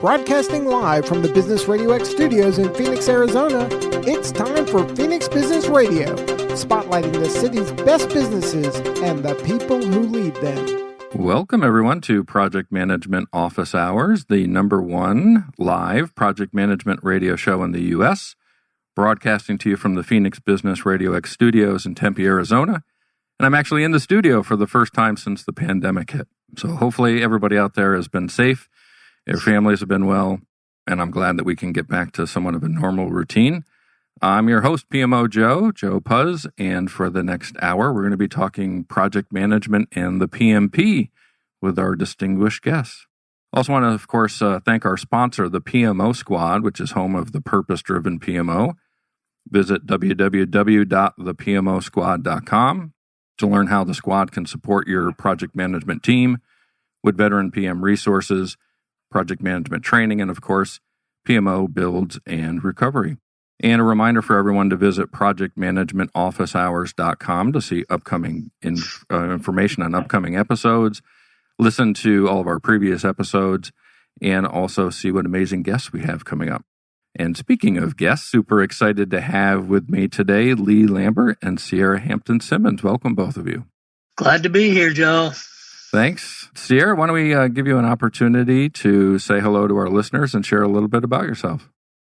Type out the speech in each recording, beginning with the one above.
Broadcasting live from the Business RadioX studios in Phoenix, Arizona, it's time for Phoenix Business Radio, spotlighting the city's best businesses and the people who lead them. Welcome, everyone, to Project Management Office Hours, the #1 live project management radio show in the U.S., broadcasting to you from the Phoenix Business RadioX studios in Tempe, Arizona. And I'm actually in the studio for the first time since the pandemic hit. So hopefully everybody out there has been safe. Their families have been well, and I'm glad that we can get back to somewhat of a normal routine. I'm your host, PMO Joe Puzz, and for the next hour, we're going to be talking project management and the PMP with our distinguished guests. Also want to, of course, thank our sponsor, the PMO Squad, which is home of the Purpose-Driven PMO. Visit www.thepmosquad.com to learn how the squad can support your project management team with veteran PM resources, project management training, and of course, PMO builds and recovery. And a reminder for everyone to visit projectmanagementofficehours.com to see upcoming information on upcoming episodes, listen to all of our previous episodes, and also see what amazing guests we have coming up. And speaking of guests, super excited to have with me today Lee Lambert and Sierra Hampton-Simmons. Welcome, both of you. Glad to be here, Joe. Thanks. Sierra, why don't we give you an opportunity to say hello to our listeners and share a little bit about yourself?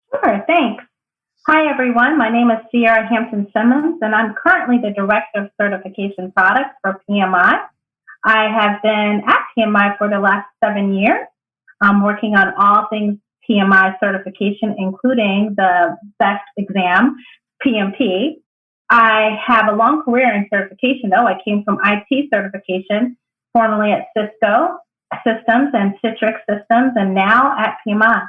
Sure, thanks. Hi, everyone. My name is Sierra Hampton-Simmons, and I'm currently the Director of Certification Products for PMI. I have been at PMI for the last 7 years. I'm working on all things PMI certification, including the best exam, PMP. I have a long career in certification, though. I came from IT certification, formerly at Cisco Systems and Citrix Systems, and now at PMI.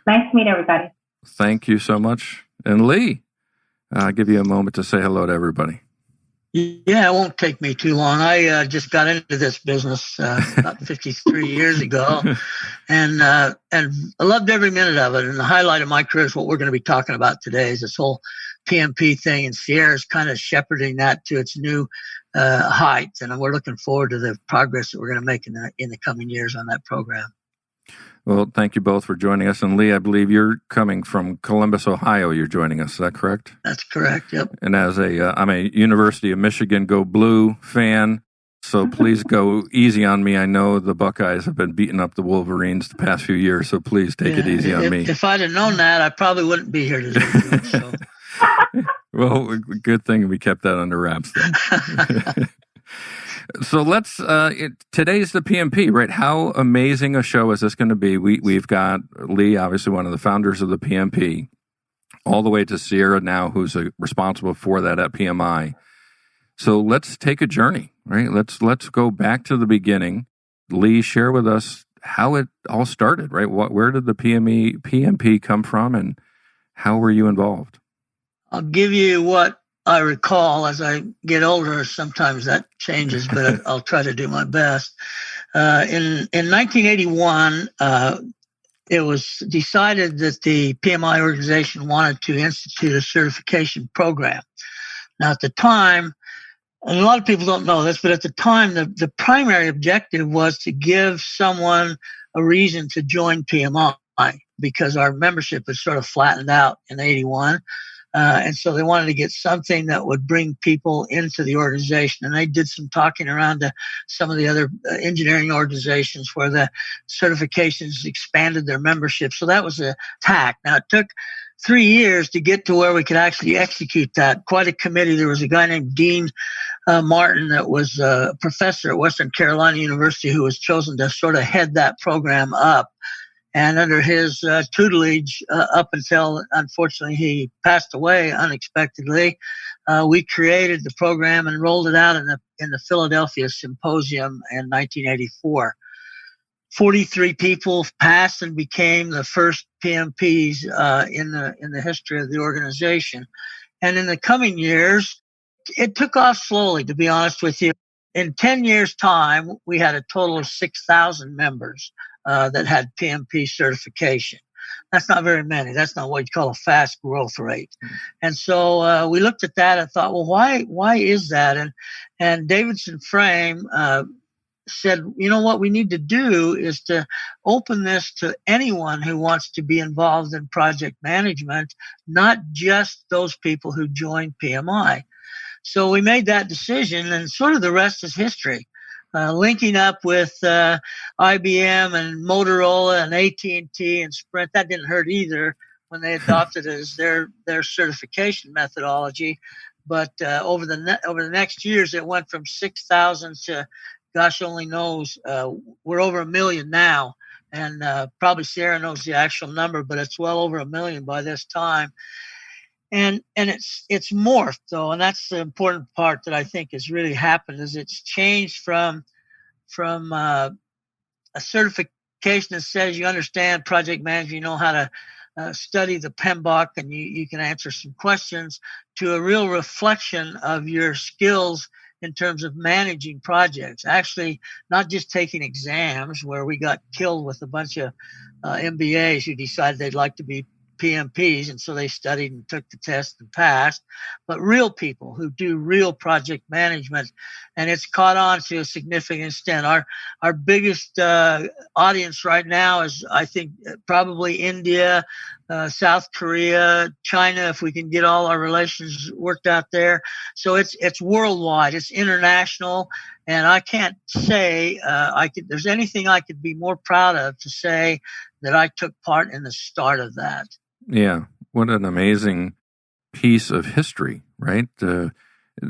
Nice to meet everybody. Thank you so much. And Lee, I'll give you a moment to say hello to everybody. Yeah, it won't take me too long. I just got into this business about 53 years ago, and I loved every minute of it. And the highlight of my career is what we're going to be talking about today, is this whole PMP thing, and Sierra's kind of shepherding that to its new heights. And we're looking forward to the progress that we're going to make in the coming years on that program. Well, thank you both for joining us. And Lee, I believe you're coming from Columbus, Ohio. You're joining us. Is that correct? That's correct. Yep. And as I'm a University of Michigan Go Blue fan, so please go easy on me. I know the Buckeyes have been beating up the Wolverines the past few years, so please take it easy on me. If I'd have known that, I probably wouldn't be here today. So. Well, good thing we kept that under wraps then. So let's, today's the PMP, right? How amazing a show is this going to be? We've got Lee, obviously one of the founders of the PMP, all the way to Sierra now, who's responsible for that at PMI. So let's take a journey, right? Let's go back to the beginning. Lee, share with us how it all started, right? Where did the PMP come from, and how were you involved? I'll give you what I recall. As I get older, sometimes that changes, but I'll try to do my best. In 1981, it was decided that the PMI organization wanted to institute a certification program. Now, at the time, and a lot of people don't know this, but at the time, the primary objective was to give someone a reason to join PMI, because our membership was sort of flattened out in 81. And so they wanted to get something that would bring people into the organization. And they did some talking around to some of the other engineering organizations where the certifications expanded their membership. So that was a tack. Now, it took 3 years to get to where we could actually execute that. Quite a committee. There was a guy named Dean Martin that was a professor at Western Carolina University who was chosen to sort of head that program up. And under his tutelage, up until, unfortunately, he passed away unexpectedly, we created the program and rolled it out in the Philadelphia Symposium in 1984. 43 people passed and became the first PMPs in the history of the organization. And in the coming years, it took off slowly, to be honest with you. In 10 years' time, we had a total of 6,000 members that had PMP certification. That's not very many. That's not what you call a fast growth rate. And so we looked at that and thought, well, why is that? And Davidson Frame said, what we need to do is to open this to anyone who wants to be involved in project management, not just those people who joined PMI. So we made that decision, and sort of the rest is history. Linking up with IBM and Motorola and AT&T and Sprint, that didn't hurt either when they adopted it as their certification methodology. But over the next years, it went from 6,000 to, gosh only knows, we're over 1 million now. And probably Sierra knows the actual number, but it's well over 1 million by this time. And it's morphed though, and that's the important part that I think has really happened, is it's changed from a certification that says you understand project management, you know how to study the PMBOK, and you can answer some questions, to a real reflection of your skills in terms of managing projects. Actually, not just taking exams where we got killed with a bunch of MBAs who decided they'd like to be PMPs, and so they studied and took the test and passed, but real people who do real project management, and it's caught on to a significant extent. Our biggest audience right now is, I think, probably India, South Korea, China, if we can get all our relations worked out there. So it's worldwide, it's international, and I can't say there's anything I could be more proud of to say that I took part in the start of that. Yeah, what an amazing piece of history, right?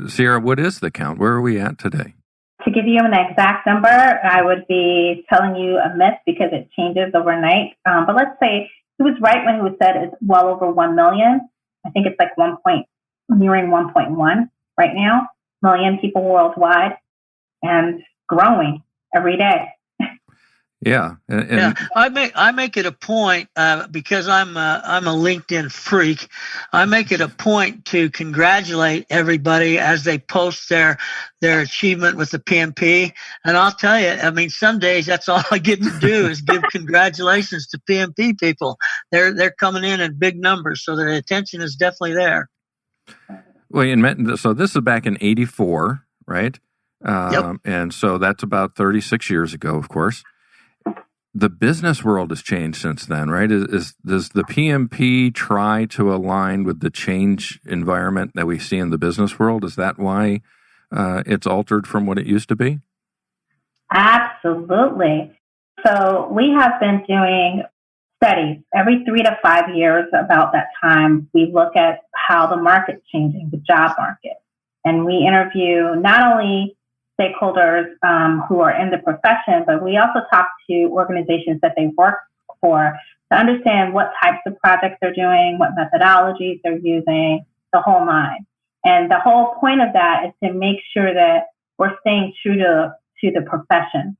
Sierra, what is the count? Where are we at today? To give you an exact number, I would be telling you a myth because it changes overnight. But let's say he was right when he said it's well over 1 million. I think it's like nearing 1.1 right now, million people worldwide, and growing every day. Yeah, yeah. I make it a point because I'm a LinkedIn freak. I make it a point to congratulate everybody as they post their achievement with the PMP. And I'll tell you, I mean, some days that's all I get to do is give congratulations to PMP people. They're coming in big numbers, so their attention is definitely there. Well, so this is back in '84, right? Yep. And so that's about 36 years ago, of course. The business world has changed since then, right? Does the PMP try to align with the change environment that we see in the business world? Is that why it's altered from what it used to be? Absolutely. So we have been doing studies every 3 to 5 years about that time. We look at how the market's changing, the job market, and we interview not only stakeholders who are in the profession, but we also talk to organizations that they work for to understand what types of projects they're doing, what methodologies they're using, the whole nine. And the whole point of that is to make sure that we're staying true to the profession.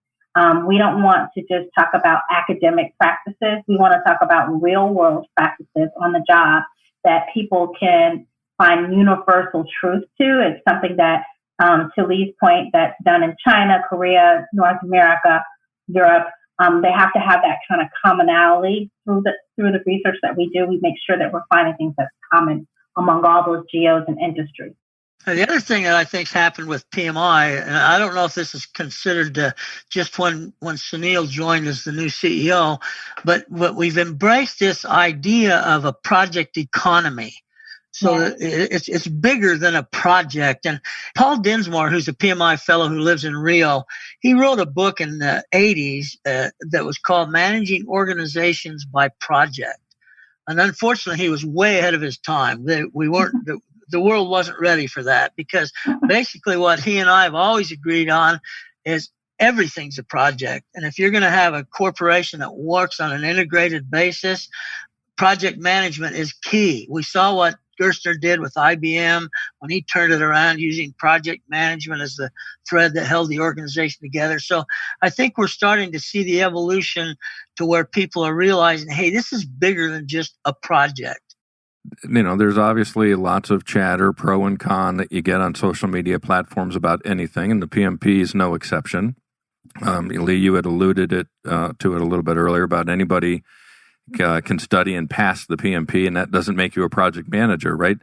We don't want to just talk about academic practices. We want to talk about real world practices on the job that people can find universal truth to. It's something that, to Lee's point, that's done in China, Korea, North America, Europe. They have to have that kind of commonality through the research that we do. We make sure that we're finding things that's common among all those geos and industries. The other thing that I think's happened with PMI, and I don't know if this is considered just when Sunil joined as the new CEO, but we've embraced this idea of a project economy. So it's bigger than a project. And Paul Dinsmore, who's a PMI fellow who lives in Rio, he wrote a book in the 80s that was called Managing Organizations by Project. And unfortunately, he was way ahead of his time. The world wasn't ready for that, because basically what he and I have always agreed on is everything's a project. And if you're going to have a corporation that works on an integrated basis, project management is key. We saw what Gerstner did with IBM when he turned it around using project management as the thread that held the organization together. So I think we're starting to see the evolution to where people are realizing, hey, this is bigger than just a project. You know, there's obviously lots of chatter, pro and con, that you get on social media platforms about anything, and the PMP is no exception. Lee, you had alluded to it a little bit earlier about anybody can study and pass the PMP, and that doesn't make you a project manager, right?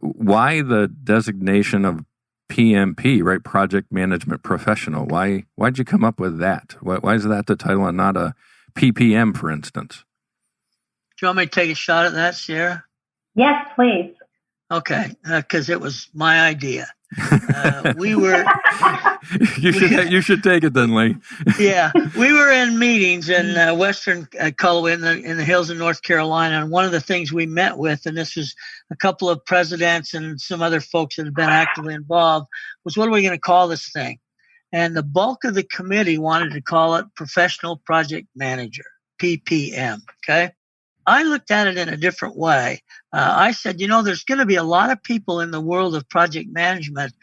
Why the designation of PMP, right? Project Management Professional. Why'd you come up with that? Why is that the title and not a PPM, for instance? Do you want me to take a shot at that, Sierra? Yes, please. Okay, because it was my idea. We were. You should take it then, Lee. Yeah, we were in meetings in Western Colorado, in the hills of North Carolina, and one of the things we met with, and this was a couple of presidents and some other folks that had been actively involved, was what are we going to call this thing? And the bulk of the committee wanted to call it Professional Project Manager, PPM. Okay. I looked at it in a different way. I said, there's going to be a lot of people in the world of project management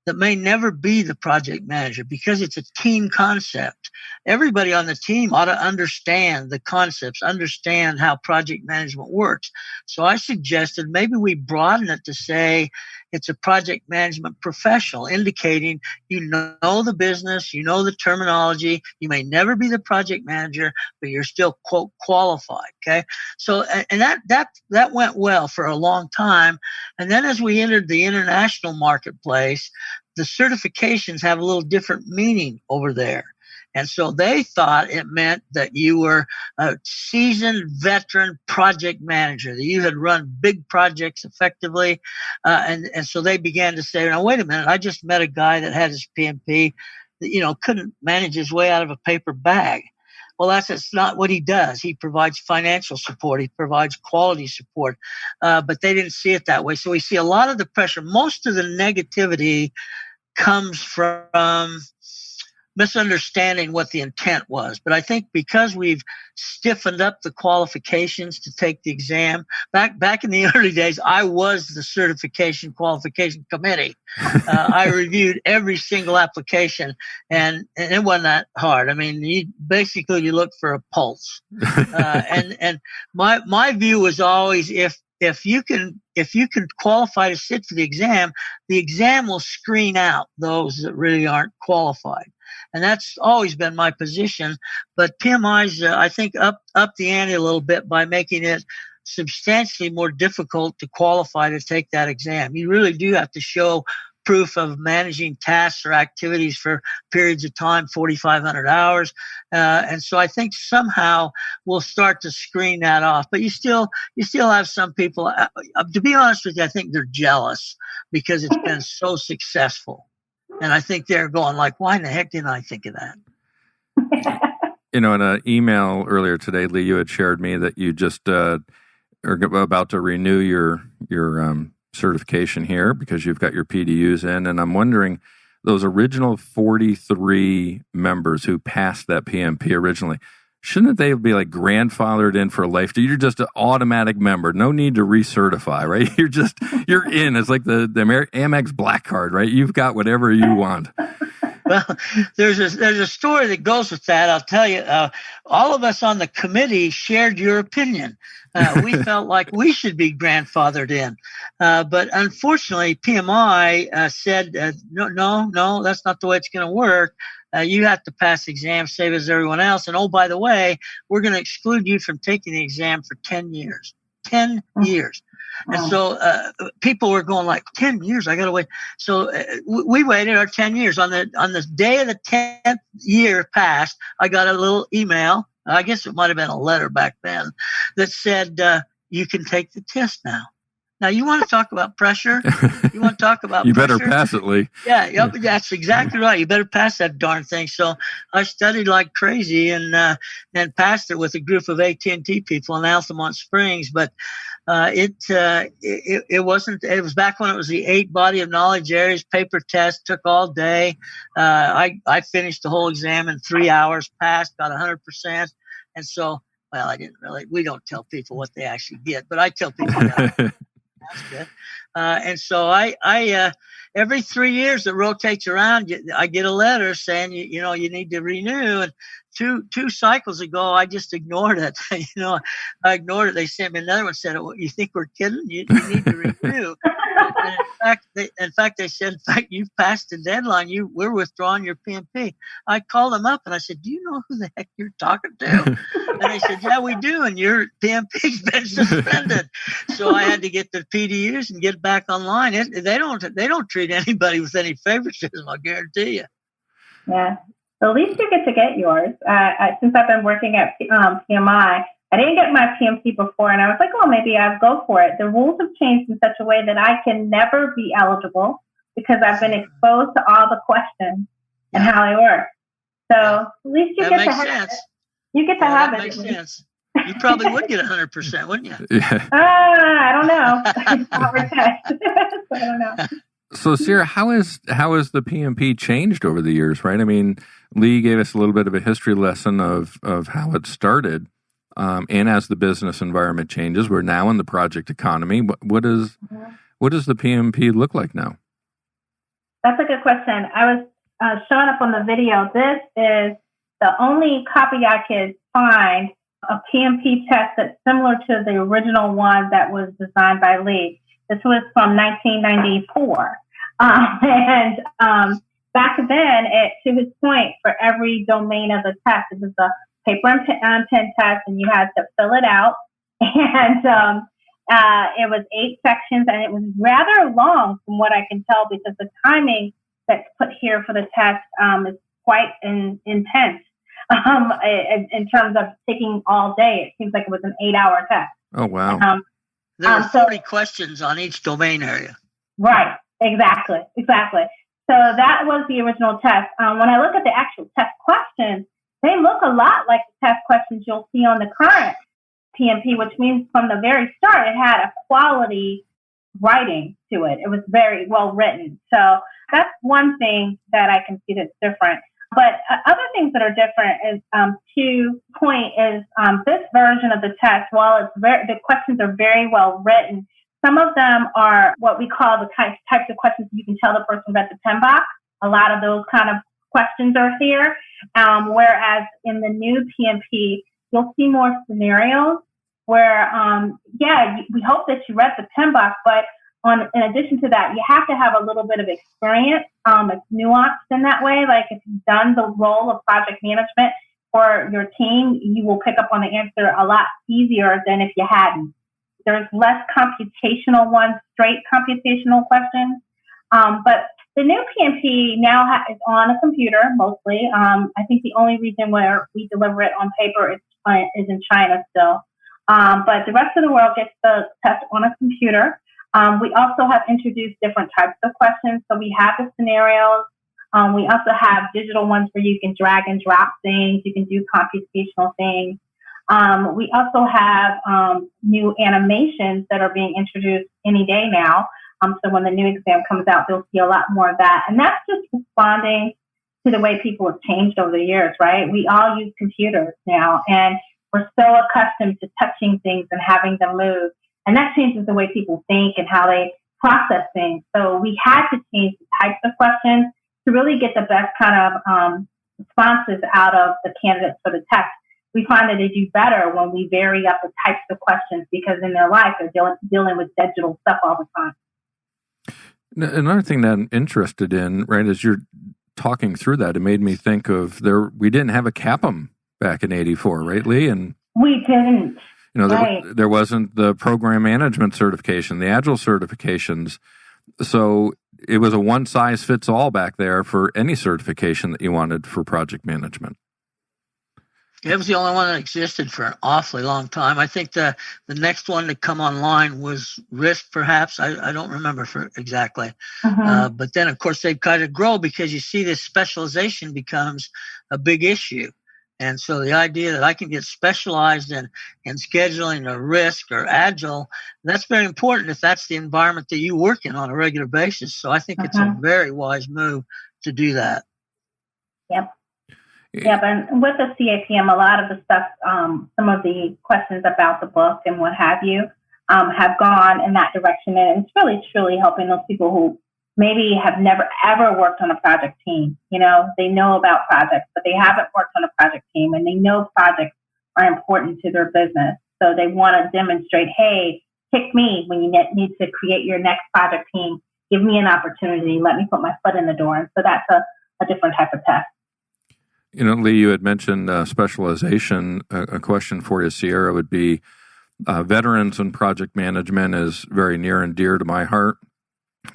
that may never be the project manager because it's a team concept. Everybody on the team ought to understand the concepts, understand how project management works. So I suggested maybe we broaden it to say it's a project management professional, indicating you know the business, you know the terminology. You may never be the project manager, but you're still, quote, qualified. Okay. So, and that went well for a long time. And then as we entered the international marketplace, the certifications have a little different meaning over there. And so they thought it meant that you were a seasoned veteran project manager, that you had run big projects effectively. And so they began to say, now, wait a minute, I just met a guy that had his PMP that, couldn't manage his way out of a paper bag. Well, that's not what he does. He provides financial support. He provides quality support. But they didn't see it that way. So we see a lot of the pressure. Most of the negativity comes from misunderstanding what the intent was. But I think because we've stiffened up the qualifications to take the exam, back in the early days, I was the certification qualification committee. I reviewed every single application, and it wasn't that hard. I mean, you look for a pulse. And my view was always if you can qualify to sit for the exam will screen out those that really aren't qualified. And that's always been my position. But PMI's, I think, up the ante a little bit by making it substantially more difficult to qualify to take that exam. You really do have to show proof of managing tasks or activities for periods of time, 4,500 hours. And so I think somehow we'll start to screen that off. But you still have some people, to be honest with you, I think they're jealous because it's been so successful. And I think they're going like, why in the heck didn't I think of that? In an email earlier today, Lee, you had shared me that you just are about to renew your certification here because you've got your PDUs in. And I'm wondering, those original 43 members who passed that PMP originally, shouldn't they be like grandfathered in for life? You're just an automatic member. No need to recertify, right? You're in. It's like the Amex Black Card, right? You've got whatever you want. Well, there's a story that goes with that. I'll tell you, all of us on the committee shared your opinion. We felt like we should be grandfathered in. But unfortunately, PMI said, no, that's not the way it's going to work. You have to pass the exam, same as everyone else. And, oh, by the way, we're going to exclude you from taking the exam for 10 years. 10 years. And so people were going like, 10 years, I got to wait. So we waited our 10 years. On the day of the 10th year passed, I got a little email. I guess it might have been a letter back then that said, you can take the test now. Now, you want to talk about pressure? You want to talk about you pressure? better pass it, Lee. Yeah, that's exactly right. You better pass that darn thing. So I studied like crazy and passed it with a group of AT&T people in Altamont Springs. But it wasn't. It was back when it was the 8 body of knowledge areas. Paper test took all day. I finished the whole exam in 3 hours. Passed, got 100%. And so, well, I didn't really. We don't tell people what they actually get, but I tell people that. That's good. And so I every 3 years it rotates around. I get a letter saying you need to renew. And two cycles ago, I just ignored it. I ignored it. They sent me another one. Said, "You think we're kidding? You need to renew." And in fact, they said, you've passed the deadline. We're withdrawing your PMP. I called them up and I said, "Do you know who the heck you're talking to?" And And they said, yeah, we do. And your PMP's been suspended. So I had to get the PDUs and get back online. They don't treat anybody with any favoritism, I guarantee you. Yeah. At least you get to get yours. Since I've been working at PMI, I didn't get my PMP before, and I was like, oh, maybe I'll go for it. The rules have changed in such a way that I can never be eligible because I've been exposed to all the questions and how they work. So at least you get to have it. You get to have it. That makes sense. You probably would get 100%, wouldn't you? Yeah. I don't know. Power test. I don't know. So, Sierra, how has the PMP changed over the years, right? I mean, Lee gave us a little bit of a history lesson of how it started. And as the business environment changes, we're now in the project economy. What does the PMP look like now? That's a good question. I was showing up on the video. This is the only copy I could find a PMP test that's similar to the original one that was designed by Lee. This was from 1994. And back then, to his point, for every domain of the test, it was a paper and pen test, and you had to fill it out. And it was 8 sections, and it was rather long from what I can tell because the timing that's put here for the test is quite intense in terms of taking all day. It seems like it was an 8-hour test. Oh, wow. There were 40 questions on each domain area. Right. Exactly. So that was the original test. When I look at the actual test questions, they look a lot like the test questions you'll see on the current PMP, which means from the very start, it had a quality writing to it. It was very well written. So that's one thing that I can see that's different. But other things that are different is, to point is this version of the test, while the questions are very well written, some of them are what we call the types of questions you can tell the person read the pen box. A lot of those kind of questions are here. Whereas in the new PMP, you'll see more scenarios where, we hope that you read the pen box, but in addition to that, you have to have a little bit of experience. It's nuanced in that way. Like if you've done the role of project management for your team, you will pick up on the answer a lot easier than if you hadn't. There's less computational ones, straight computational questions. But the new PMP now is on a computer mostly. I think the only reason where we deliver it on paper is in China still. But the rest of the world gets the test on a computer. We also have introduced different types of questions. So we have the scenarios. We also have digital ones where you can drag and drop things. You can do computational things. We also have new animations that are being introduced any day now. So when the new exam comes out, they'll see a lot more of that. And that's just responding to the way people have changed over the years, right? We all use computers now, and we're so accustomed to touching things and having them move. And that changes the way people think and how they process things. So we had to change the types of questions to really get the best kind of responses out of the candidates for the test. We find that they do better when we vary up the types of questions because in their life, they're dealing with digital stuff all the time. Another thing that I'm interested in, right, as you're talking through that, it made me think of we didn't have a CAPM back in '84, right, Lee? And we didn't. Right. There wasn't the program management certification, the Agile certifications. So it was a one-size-fits-all back there for any certification that you wanted for project management. It was the only one that existed for an awfully long time. I think the next one to come online was RISC, perhaps. I don't remember exactly. But then, of course, they've kind of grow because you see this specialization becomes a big issue. And so the idea that I can get specialized in scheduling or RISC or Agile, that's very important if that's the environment that you work in on a regular basis. So I think it's a very wise move to do that. Yep. Yeah, but with the CAPM, a lot of the stuff, some of the questions about the book and what have you, have gone in that direction. And it's really, truly helping those people who maybe have never, ever worked on a project team. You know, they know about projects, but they haven't worked on a project team, and they know projects are important to their business. So they want to demonstrate, hey, pick me when you need to create your next project team. Give me an opportunity. Let me put my foot in the door. And so that's a different type of test. Lee, you had mentioned specialization. A question for you, Sierra, would be veterans and project management is very near and dear to my heart.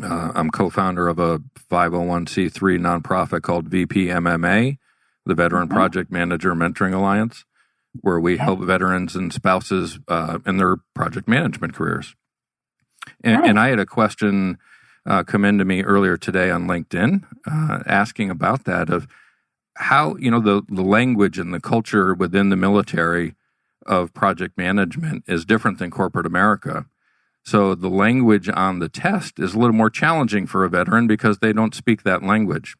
I'm co-founder of a 501c3 nonprofit called VPMMA, the Veteran Project Manager Mentoring Alliance, where we help veterans and spouses in their project management careers. And I had a question come into me earlier today on LinkedIn asking about that, of how, the language and the culture within the military of project management is different than corporate America. So the language on the test is a little more challenging for a veteran because they don't speak that language.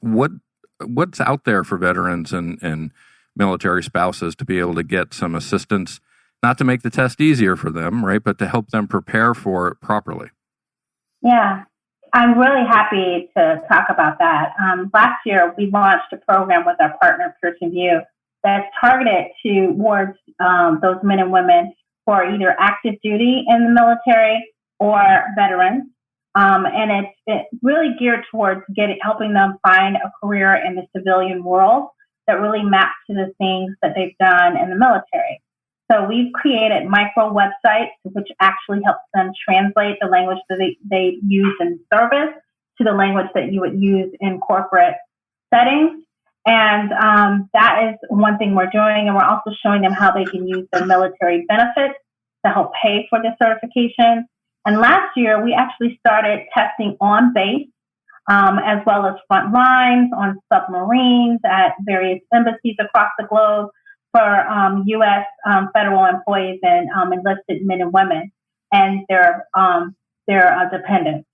What's out there for veterans and military spouses to be able to get some assistance, not to make the test easier for them, right, but to help them prepare for it properly? Yeah, I'm really happy to talk about that. Last year, we launched a program with our partner, Pearson VUE, that's targeted towards those men and women who are either active duty in the military or veterans. And it's really geared towards helping them find a career in the civilian world that really maps to the things that they've done in the military. So we've created micro websites, which actually helps them translate the language that they use in service to the language that you would use in corporate settings. And that is one thing we're doing. And we're also showing them how they can use their military benefits to help pay for the certification. And last year, we actually started testing on base, as well as front lines, on submarines, at various embassies across the globe, for U.S. Federal employees and enlisted men and women and their dependents.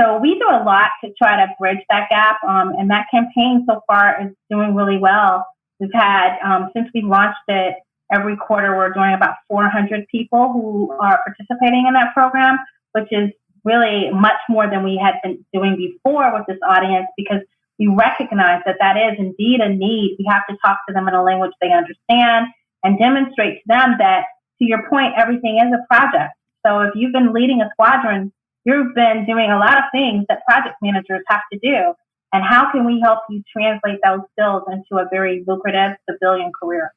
So we do a lot to try to bridge that gap, and that campaign so far is doing really well. We've had, since we launched it, every quarter we're doing about 400 people who are participating in that program, which is really much more than we had been doing before with this audience, because we recognize that is indeed a need. We have to talk to them in a language they understand and demonstrate to them that, to your point, everything is a project. So if you've been leading a squadron, you've been doing a lot of things that project managers have to do. And how can we help you translate those skills into a very lucrative civilian career?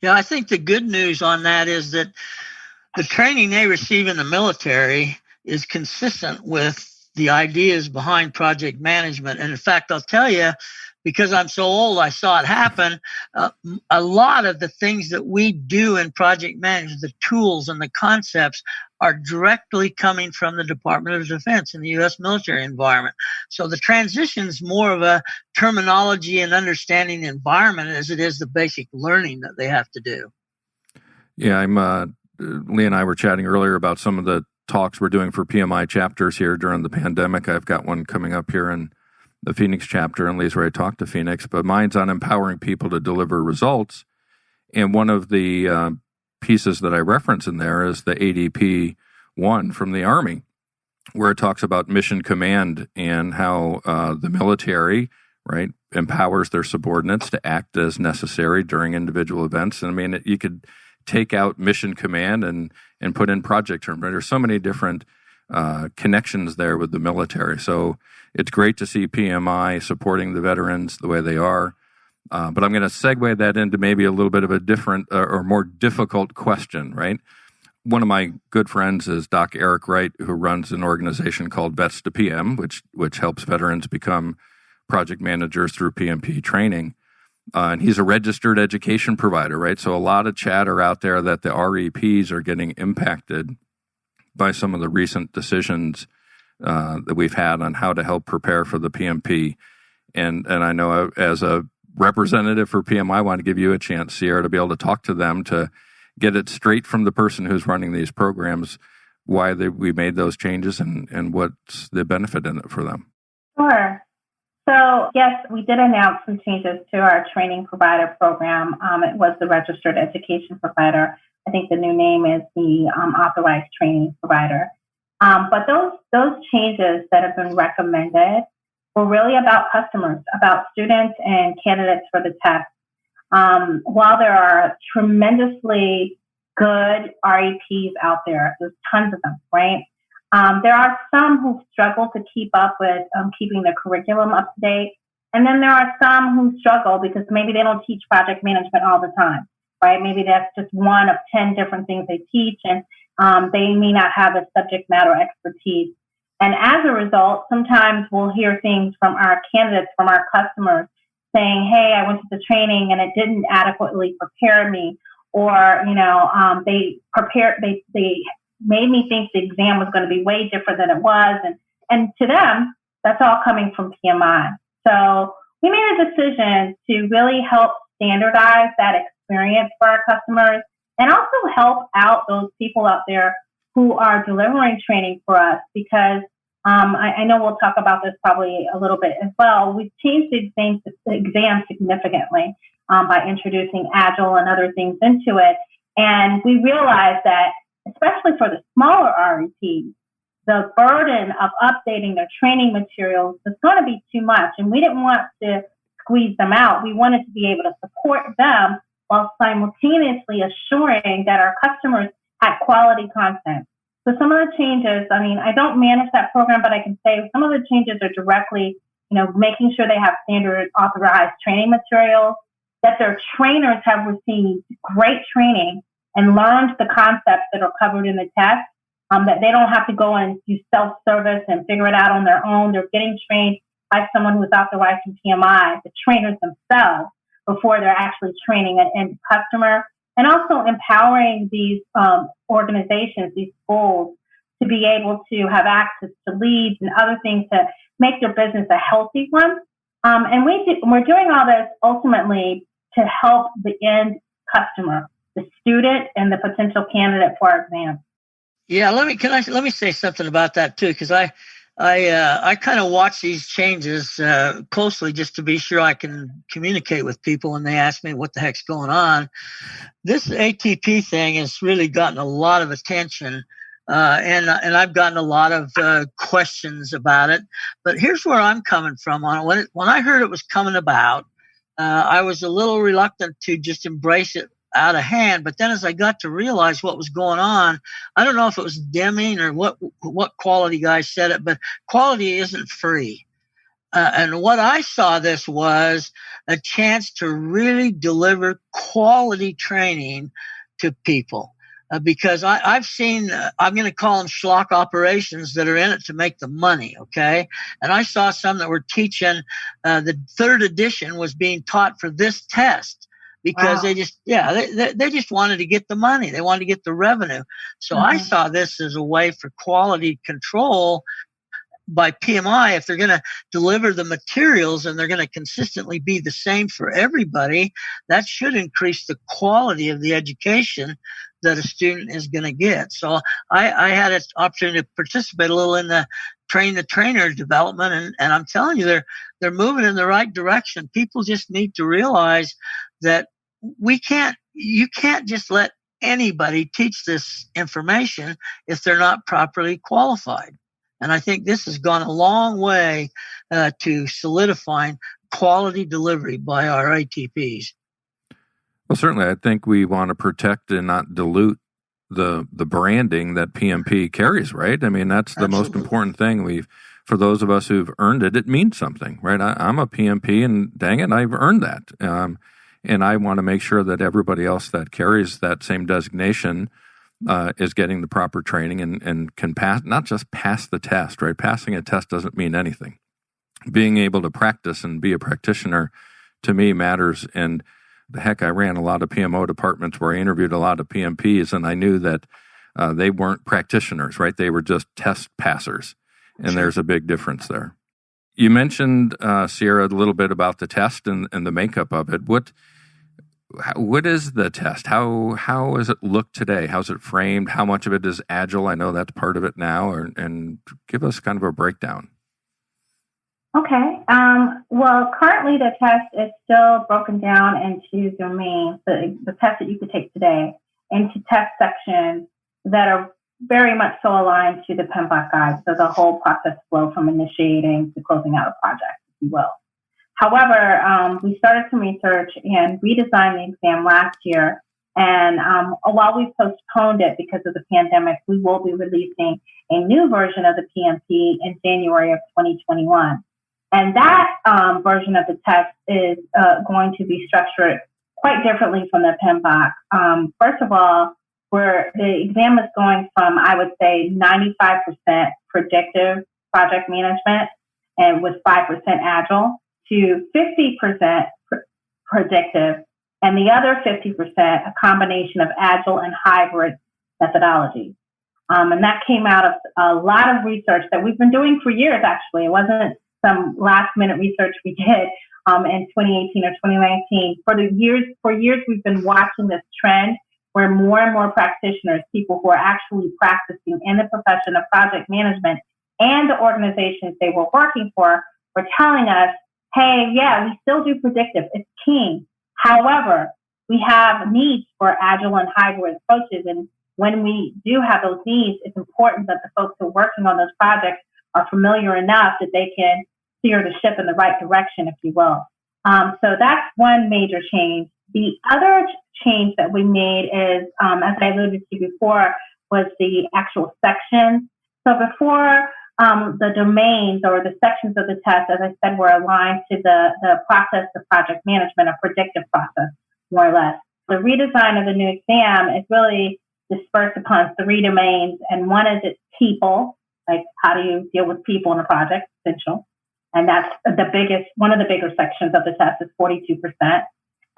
Yeah, I think the good news on that is that the training they receive in the military is consistent with the ideas behind project management. And in fact, I'll tell you, because I'm so old, I saw it happen. A lot of the things that we do in project management, the tools and the concepts, are directly coming from the Department of Defense in the U.S. military environment. So the transition is more of a terminology and understanding the environment as it is the basic learning that they have to do. Yeah, Lee and I were chatting earlier about some of the talks we're doing for PMI chapters here during the pandemic. I've got one coming up here in the Phoenix chapter, and Lee's already talked to Phoenix, but mine's on empowering people to deliver results. And one of the pieces that I reference in there is the ADP 1 from the Army, where it talks about mission command and how the military, right, empowers their subordinates to act as necessary during individual events. And I mean, you could take out mission command and put in project term, but there's so many different connections there with the military. So it's great to see PMI supporting the veterans the way they are. But I'm going to segue that into maybe a little bit of a different or more difficult question, right? One of my good friends is Doc Eric Wright, who runs an organization called Vets to PM, which helps veterans become project managers through PMP training. And he's a registered education provider, right? So a lot of chatter out there that the REPs are getting impacted by some of the recent decisions that we've had on how to help prepare for the PMP. And I know as a representative for PMI, I want to give you a chance, Sierra, to be able to talk to them to get it straight from the person who's running these programs, why we made those changes and what's the benefit in it for them. Sure. So, yes, we did announce some changes to our training provider program. It was the registered education provider. I think the new name is the authorized training provider. But those changes that have been recommended were really about customers, about students and candidates for the test. While there are tremendously good REPs out there, there's tons of them, right? There are some who struggle to keep up with keeping the curriculum up to date. And then there are some who struggle because maybe they don't teach project management all the time, right? Maybe that's just one of 10 different things they teach, and they may not have a subject matter expertise. And as a result, sometimes we'll hear things from our candidates, from our customers, saying, hey, I went to the training and it didn't adequately prepare me, or, they made me think the exam was going to be way different than it was. And to them, that's all coming from PMI. So we made a decision to really help standardize that experience for our customers and also help out those people out there who are delivering training for us, because I know we'll talk about this probably a little bit as well. We've changed the exam significantly by introducing Agile and other things into it. And we realized that, especially for the smaller REPs, the burden of updating their training materials was going to be too much. And we didn't want to squeeze them out. We wanted to be able to support them while simultaneously assuring that our customers had quality content. So some of the changes, I don't manage that program, but I can say some of the changes are directly, making sure they have standard authorized training materials, that their trainers have received great training and learned the concepts that are covered in the test, that they don't have to go and do self-service and figure it out on their own. They're getting trained by someone who's authorized from PMI, the trainers themselves, before they're actually training an end customer. And also empowering these organizations, these schools, to be able to have access to leads and other things to make their business a healthy one. And we're doing all this ultimately to help the end customer, the student and the potential candidate for our exam. Yeah, let me say something about that too, because I kind of watch these changes closely just to be sure I can communicate with people when they ask me what the heck's going on. This ATP thing has really gotten a lot of attention, and I've gotten a lot of questions about it. But here's where I'm coming from on it. When I heard it was coming about, I was a little reluctant to just embrace it out of hand. But then as I got to realize what was going on, I don't know if it was Deming or what quality guy said it, but quality isn't free. And what I saw this was a chance to really deliver quality training to people. Because I've seen, I'm going to call them schlock operations that are in it to make the money, okay? And I saw some that were teaching, the third edition was being taught for this test. Because wow. they just wanted to get the money. They wanted to get the revenue. So I saw this as a way for quality control by PMI. If they're going to deliver the materials and they're going to consistently be the same for everybody, that should increase the quality of the education that a student is going to get. So I had an opportunity to participate a little in the train the trainer development, and I'm telling you, they're moving in the right direction. People just need to realize that you can't just let anybody teach this information if they're not properly qualified. And I think this has gone a long way to solidifying quality delivery by our ATPs. Well, certainly, I think we want to protect and not dilute the branding that PMP carries, right? I mean, that's the Absolutely. Most important thing. For those of us who've earned it, it means something, right? I'm a PMP, and dang it, I've earned that. And I want to make sure that everybody else that carries that same designation is getting the proper training and can pass, not just pass the test, right? Passing a test doesn't mean anything. Being able to practice and be a practitioner, to me, matters. And the heck, I ran a lot of PMO departments where I interviewed a lot of PMPs, and I knew that they weren't practitioners, right? They were just test passers. And sure. There's a big difference there. You mentioned, Sierra, a little bit about the test and the makeup of it. What is the test? How does it look today? How's it framed? How much of it is Agile? I know that's part of it now, and give us kind of a breakdown. Okay. Well, currently the test is still broken down into domains, the test that you could take today, into test sections that are very much so aligned to the PMBOK guide. So the whole process flow from initiating to closing out a project, if you will. However, we started some research and redesigned the exam last year. And while we postponed it because of the pandemic, we will be releasing a new version of the PMP in January of 2021. And that version of the test is going to be structured quite differently from the PMBOK. First of all, where the exam is going from, I would say, 95% predictive project management and with 5% agile to 50% predictive, and the other 50% a combination of agile and hybrid methodologies. And that came out of a lot of research that we've been doing for years, actually. It wasn't some last minute research we did in 2018 or 2019. For years, we've been watching this trend where more and more practitioners, people who are actually practicing in the profession of project management and the organizations they were working for, were telling us, hey, yeah, we still do predictive. It's key. However, we have needs for agile and hybrid approaches. And when we do have those needs, it's important that the folks who are working on those projects are familiar enough that they can steer the ship in the right direction, if you will. So that's one major change. The other change that we made is, as I alluded to before, was the actual sections. So before, the domains or the sections of the test, as I said, were aligned to the process of project management, a predictive process, more or less. The redesign of the new exam is really dispersed upon 3 domains, and one is its people, like how do you deal with people in a project, essential. And that's one of the bigger sections of the test is 42%.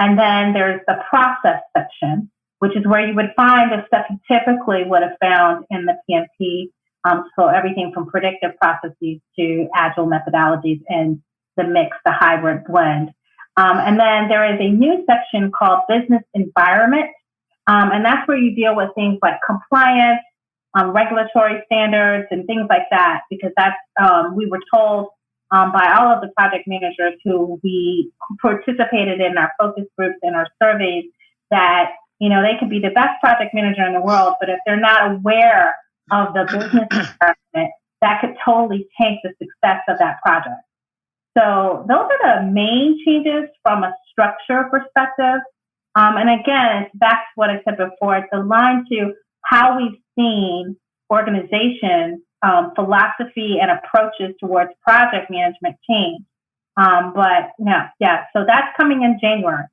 And then there's the process section, which is where you would find the stuff you typically would have found in the PMP. So everything from predictive processes to agile methodologies and the mix, the hybrid blend. And then there is a new section called business environment. And that's where you deal with things like compliance, regulatory standards, and things like that, because that's, we were told by all of the project managers who we participated in our focus groups and our surveys that, they could be the best project manager in the world, but if they're not aware of the business environment, that could totally tank the success of that project. So those are the main changes from a structure perspective. And again, it's back to what I said before. It's aligned to how we've seen organizations, philosophy and approaches towards project management change. So that's coming in January.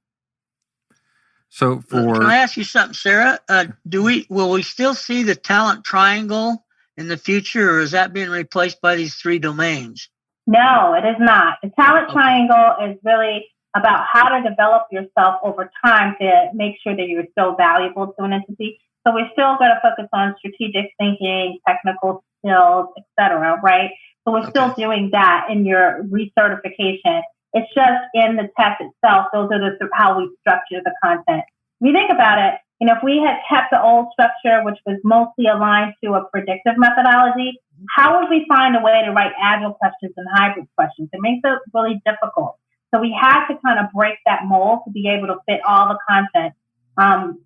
So can I ask you something, Sarah? Will we still see the talent triangle in the future, or is that being replaced by these 3 domains? No, it is not. The talent triangle is really about how to develop yourself over time to make sure that you're still valuable to an entity. So we're still going to focus on strategic thinking, technical skills, etc. Right? So we're still doing that in your recertification. It's just in the test itself, those are how we structure the content. If you think about it, if we had kept the old structure, which was mostly aligned to a predictive methodology, how would we find a way to write agile questions and hybrid questions? It makes it really difficult. So we had to kind of break that mold to be able to fit all the content.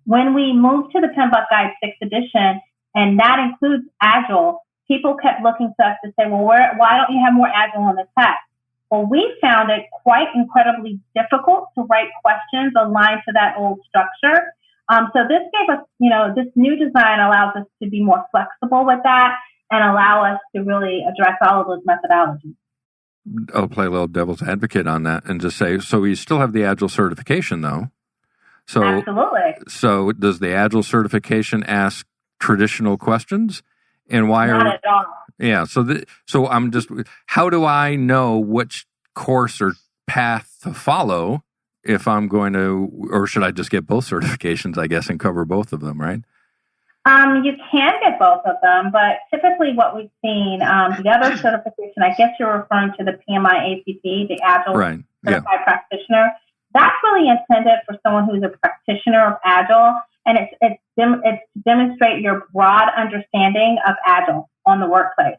When we moved to the PMBOK Guide 6th edition, and that includes agile, people kept looking to us to say, well, why don't you have more agile in the test? Well, we found it quite incredibly difficult to write questions aligned to that old structure. So this gave us, this new design allows us to be more flexible with that and allow us to really address all of those methodologies. I'll play a little devil's advocate on that and just say, so we still have the Agile certification, though. So, absolutely. So does the Agile certification ask traditional questions? And why Not at all. Yeah. So I'm just, how do I know which course or path to follow if I'm going to, or should I just get both certifications, I guess, and cover both of them, right? You can get both of them, but typically what we've seen, the other certification, I guess you're referring to the PMI ACP, the Agile Certified Practitioner. That's really intended for someone who's a practitioner of Agile, and it's to demonstrate your broad understanding of Agile on the workplace.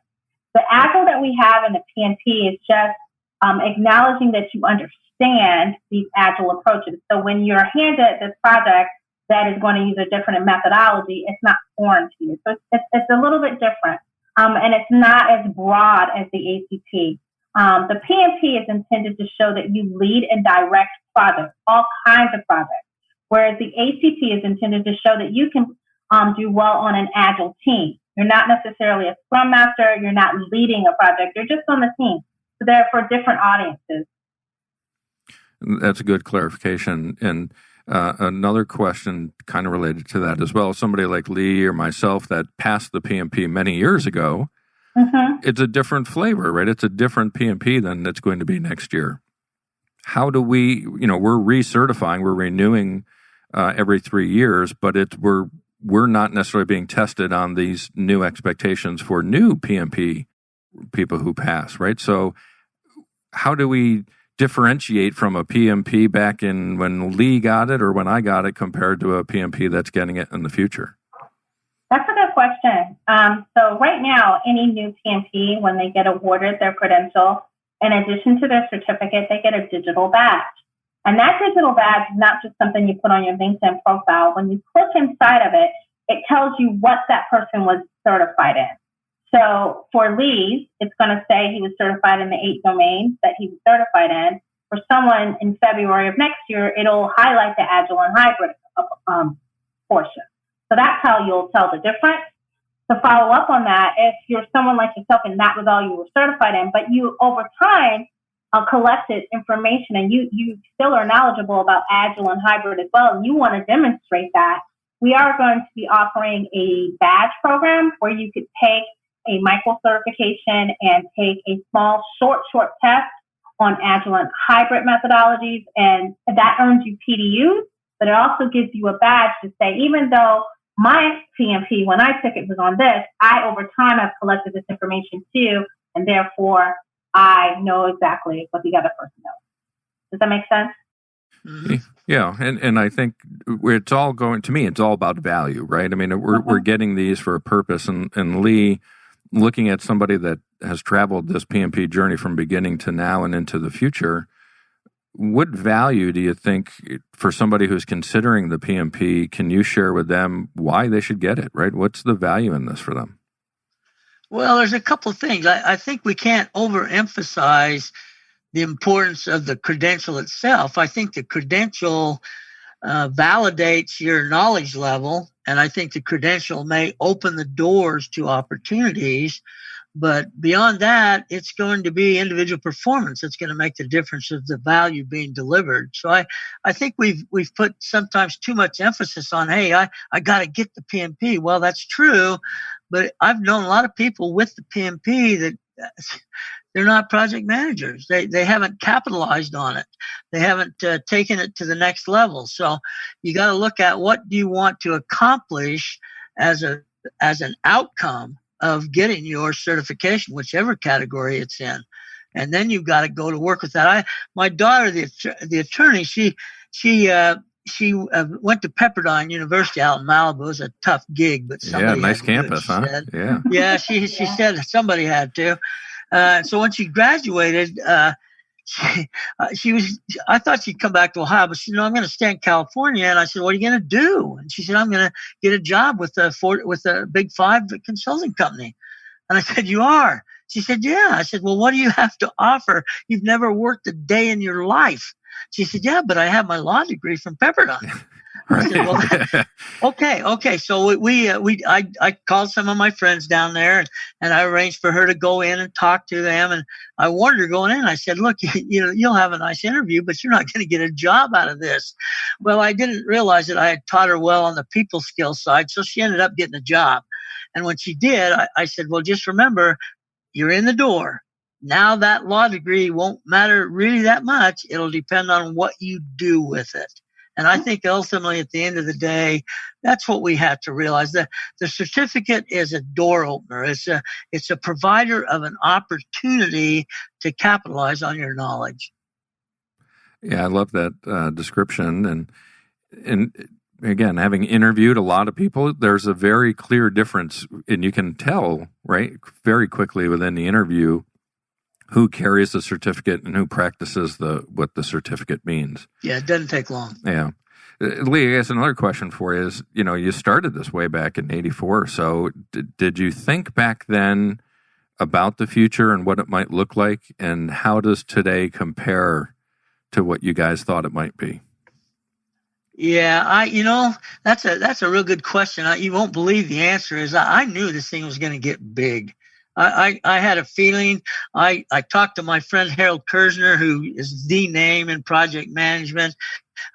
The Agile that we have in the PMP is just acknowledging that you understand these Agile approaches. So when you're handed this project that is going to use a different methodology, it's not foreign to you. So it's a little bit different, and it's not as broad as the ACP. The PMP is intended to show that you lead and direct projects, all kinds of projects, whereas the ACP is intended to show that you can do well on an Agile team. You're not necessarily a Scrum Master. You're not leading a project. You're just on the team. So they're for different audiences. That's a good clarification. And another question kind of related to that as well. Somebody like Lee or myself that passed the PMP many years ago, it's a different flavor, right? It's a different PMP than it's going to be next year. How do we, we're recertifying, we're renewing every 3 years, but we're not necessarily being tested on these new expectations for new PMP people who pass, right? So how do we differentiate from a PMP back in when Lee got it or when I got it compared to a PMP that's getting it in the future? That's a good question. So right now, any new PMP, when they get awarded their credential, in addition to their certificate, they get a digital badge. And that digital badge is not just something you put on your LinkedIn profile. When you click inside of it, it tells you what that person was certified in. So for Lee, it's going to say he was certified in the 8 domains that he was certified in. For someone in February of next year, it'll highlight the Agile and Hybrid portion. So that's how you'll tell the difference. To follow up on that, if you're someone like yourself and that was all you were certified in, but you over time collected information and you still are knowledgeable about Agile and Hybrid as well, and you want to demonstrate that, we are going to be offering a badge program where you could take a micro certification and take a small, short test on Agile and Hybrid methodologies, and that earns you PDUs, but it also gives you a badge to say, even though my PMP, when I took it, was on this, I, over time, have collected this information too, and therefore, I know exactly what the other person knows. Does that make sense? Mm-hmm. Yeah, and I think it's all about value, right? I mean, we're getting these for a purpose, and Lee, looking at somebody that has traveled this PMP journey from beginning to now and into the future, what value do you think for somebody who's considering the PMP, can you share with them why they should get it, right? What's the value in this for them? Well, there's a couple of things. I think we can't overemphasize the importance of the credential itself. I think the credential validates your knowledge level, and I think the credential may open the doors to opportunities. But beyond that, it's going to be individual performance that's going to make the difference of the value being delivered. So I think we've put sometimes too much emphasis on, hey, I got to get the PMP. Well, that's true, but I've known a lot of people with the PMP that they're not project managers. They haven't capitalized on it. They haven't taken it to the next level. So you got to look at what do you want to accomplish as an outcome of getting your certification, whichever category it's in. And then you've got to go to work with that. My daughter, the attorney, she went to Pepperdine University out in Malibu. It was a tough gig, but somebody nice had to campus, do it, huh? Said. Yeah, she said somebody had to. So when she graduated, I thought she'd come back to Ohio, but she said, no, I'm going to stay in California. And I said, what are you going to do? And she said, I'm going to get a job with a Big Five consulting company. And I said, you are? She said, yeah. I said, well, what do you have to offer? You've never worked a day in your life. She said, yeah, but I have my law degree from Pepperdine. I said, well, okay. So I called some of my friends down there and I arranged for her to go in and talk to them. And I warned her going in. I said, look, you'll have a nice interview, but you're not going to get a job out of this. Well, I didn't realize that I had taught her well on the people skills side. So she ended up getting a job. And when she did, I said, well, just remember, you're in the door. Now that law degree won't matter really that much. It'll depend on what you do with it. And I think ultimately at the end of the day, that's what we have to realize. The certificate is a door opener. It's a provider of an opportunity to capitalize on your knowledge. Yeah, I love that description. And again, having interviewed a lot of people, there's a very clear difference, and you can tell, right, very quickly within the interview who carries the certificate and who practices what the certificate means. Yeah, it doesn't take long. Yeah. Lee, I guess another question for you is, you started this way back in 84. So did you think back then about the future and what it might look like? And how does today compare to what you guys thought it might be? Yeah, that's a real good question. You won't believe the answer is I knew this thing was going to get big. I had a feeling. I talked to my friend Harold Kersner, who is the name in project management.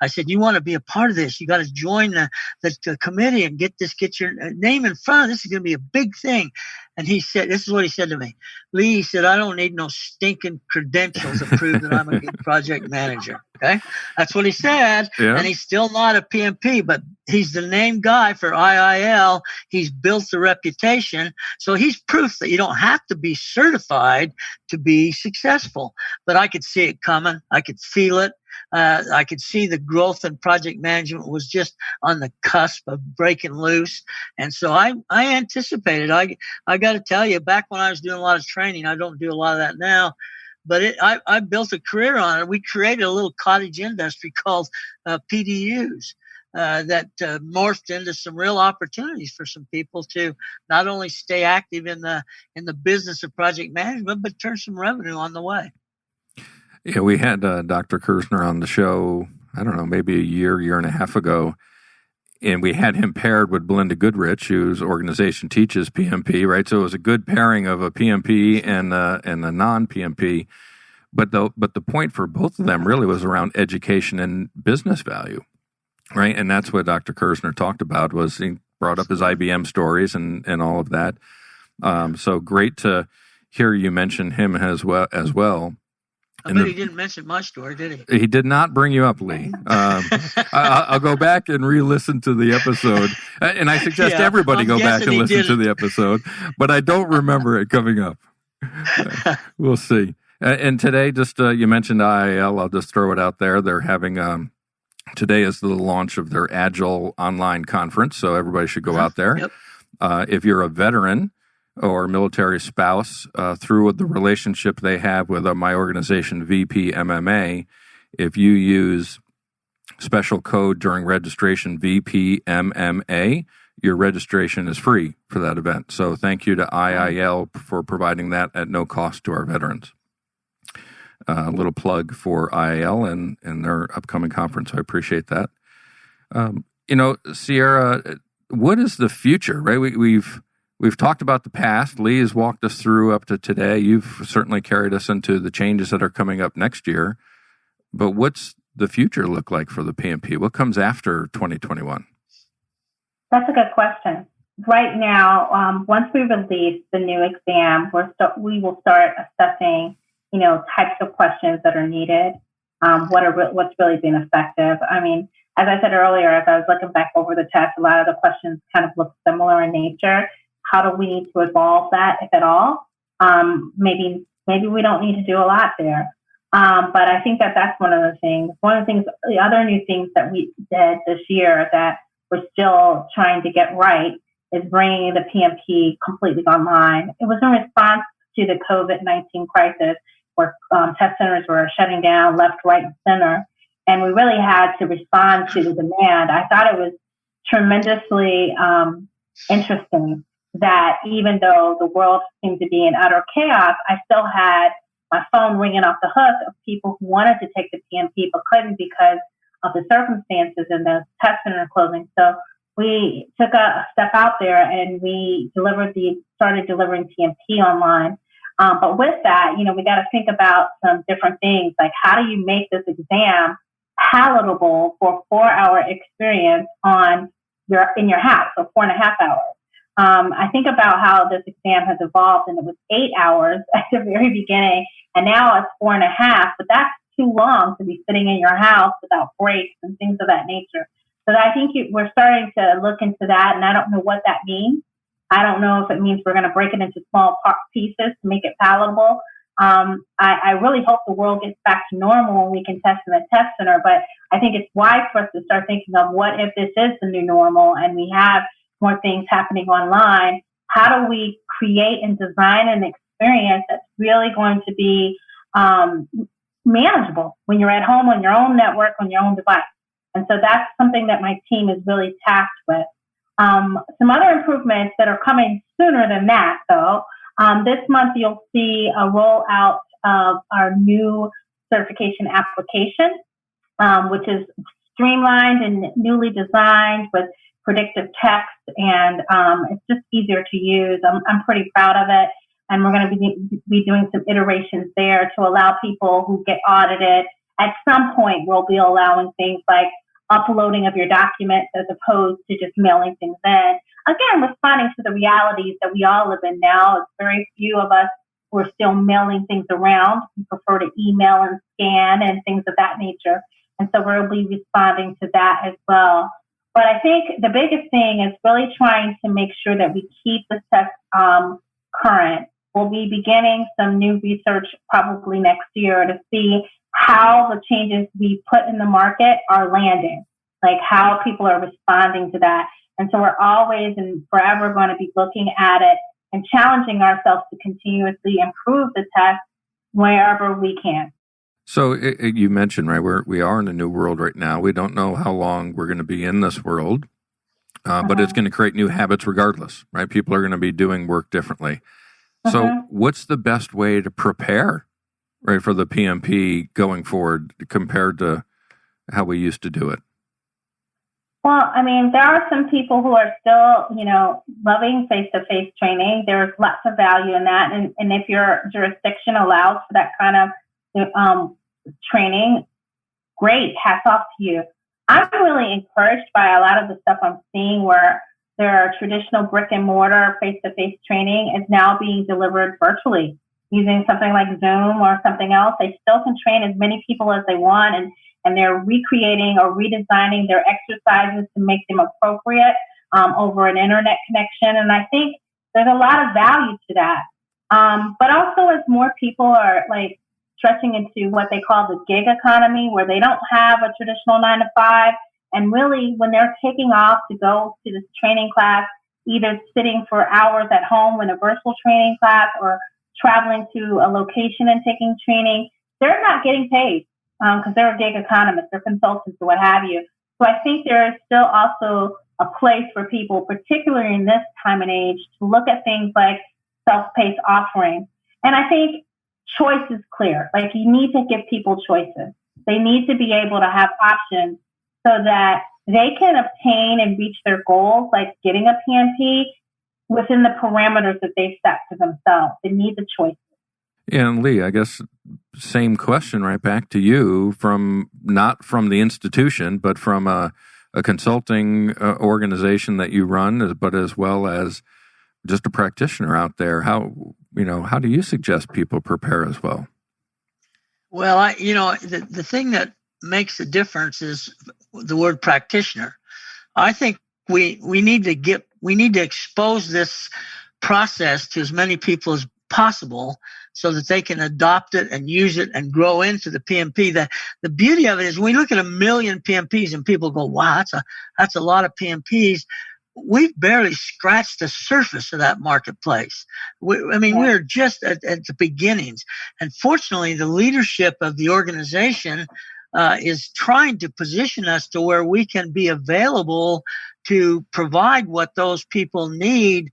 I said, you want to be a part of this. You got to join the committee and get your name in front. This is going to be a big thing. And he said, this is what he said to me. Lee, he said, I don't need no stinking credentials to prove that I'm a good project manager. Okay. That's what he said. Yeah. And he's still not a PMP, but he's the name guy for IIL. He's built the reputation. So he's proof that you don't have to be certified to be successful. But I could see it coming. I could feel it. I could see the growth in project management was just on the cusp of breaking loose. And so I anticipated. I got to tell you, back when I was doing a lot of training, I don't do a lot of that now, but I built a career on it. We created a little cottage industry called PDUs. That morphed into some real opportunities for some people to not only stay active in the business of project management, but turn some revenue on the way. Yeah, we had Dr. Kersner on the show, I don't know, maybe a year and a half ago, and we had him paired with Belinda Goodrich, whose organization teaches PMP, right? So it was a good pairing of a PMP and a non-PMP. But the point for both of them really was around education and business value, right? And that's what Dr. Kersner talked about. Was he brought up his IBM stories and all of that. So great to hear you mention him as well. I bet he didn't mention my story, did he? He did not bring you up, Lee. I'll go back and re-listen to the episode, and I suggest everybody go back and listen to the episode. But I don't remember it coming up. We'll see. And today, just you mentioned IIL. I'll just throw it out there. They're having today is the launch of their Agile online conference, so everybody should go out there. Yep. If you're a veteran or military spouse, through the relationship they have with my organization, VP MMA, if you use special code during registration, VP MMA, your registration is free for that event. So thank you to IIL for providing that at no cost to our veterans. A little plug for IIL and their upcoming conference. I appreciate that. Sierra, what is the future, right? We've talked about the past. Lee has walked us through up to today. You've certainly carried us into the changes that are coming up next year. But what's the future look like for the PMP? What comes after 2021? That's a good question. Right now, once we release the new exam, we will start assessing, types of questions that are needed, what's really been effective. I mean, as I said earlier, as I was looking back over the test, a lot of the questions kind of look similar in nature. How do we need to evolve that, if at all? Maybe we don't need to do a lot there. But I think that's one of the things. One of the things, the other new things that we did this year that we're still trying to get right is bringing the PMP completely online. It was in response to the COVID-19 crisis where test centers were shutting down left, right, and center. And we really had to respond to the demand. I thought it was tremendously interesting that even though the world seemed to be in utter chaos, I still had my phone ringing off the hook of people who wanted to take the PMP but couldn't because of the circumstances and the test center closing. So we took a step out there and we started delivering PMP online. But with that, we got to think about some different things, like how do you make this exam palatable for a 4-hour experience in your house, so 4.5 hours. I think about how this exam has evolved, and it was 8 hours at the very beginning, and now it's 4.5, but that's too long to be sitting in your house without breaks and things of that nature. So I think we're starting to look into that, and I don't know what that means. I don't know if it means we're going to break it into small pieces to make it palatable. I really hope the world gets back to normal and we can test in the test center, but I think it's wise for us to start thinking of what if this is the new normal and we have more things happening online. How do we create and design an experience that's really going to be manageable when you're at home on your own network, on your own device? And so that's something that my team is really tasked with. Some other improvements that are coming sooner than that, though. This month, you'll see a rollout of our new certification application, which is streamlined and newly designed with predictive text, and it's just easier to use. I'm pretty proud of it. and we're going to be doing some iterations there to allow people who get audited. At some point, we'll be allowing things like uploading of your documents as opposed to just mailing things in. Again, responding to the realities that we all live in now. It's very few of us who are still mailing things around. We prefer to email and scan and things of that nature. And so we'll be responding to that as well. But I think the biggest thing is really trying to make sure that we keep the test current. We'll be beginning some new research probably next year to see how the changes we put in the market are landing, like how people are responding to that. And so we're always and forever going to be looking at it and challenging ourselves to continuously improve the test wherever we can. So you mentioned, right, we are in a new world right now. We don't know how long we're going to be in this world, but it's going to create new habits regardless, right? People are going to be doing work differently. So what's the best way to prepare, right, for the PMP going forward compared to how we used to do it? Well, I mean, there are some people who are still, loving face-to-face training. There's lots of value in that. And if your jurisdiction allows for that kind of training, great, hats off to you. I'm really encouraged by a lot of the stuff I'm seeing where there are traditional brick and mortar face-to-face training is now being delivered virtually using something like Zoom or something else. They still can train as many people as they want, and they're recreating or redesigning their exercises to make them appropriate over an internet connection. And I think there's a lot of value to that. But also as more people are like stretching into what they call the gig economy, where they don't have a traditional 9-to-5, and really when they're taking off to go to this training class, either sitting for hours at home in a virtual training class or traveling to a location and taking training, they're not getting paid because they're a gig economist, they're consultants or what have you. So I think there is still also a place for people, particularly in this time and age, to look at things like self-paced offering. And I think choice is clear. Like, you need to give people choices. They need to be able to have options so that they can obtain and reach their goals, like getting a PMP, within the parameters that they've set for themselves. They need the choices. And Lee, I guess same question right back to you, from not from the institution, but from a consulting organization that you run, but as well as just a practitioner out there. How do you suggest people prepare as well? Well, the thing that makes a difference is the word practitioner. I think we need to expose this process to as many people as possible so that they can adopt it and use it and grow into the PMP. The beauty of it is when we look at 1 million PMPs and people go, wow, that's a lot of PMPs. We've barely scratched the surface of that marketplace. We're just at the beginnings. And fortunately, the leadership of the organization is trying to position us to where we can be available to provide what those people need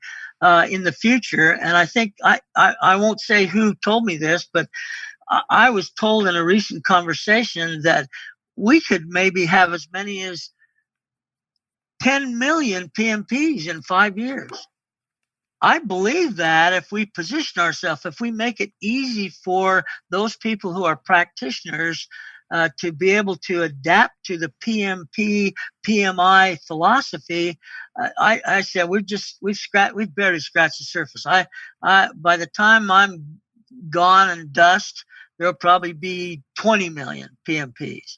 in the future. And I think I won't say who told me this, but I was told in a recent conversation that we could maybe have as many as 10 million PMPs in 5 years. I believe that if we position ourselves, if we make it easy for those people who are practitioners to be able to adapt to the PMP, PMI philosophy, I said we've barely scratched the surface. By the time I'm gone and dust, there'll probably be 20 million PMPs,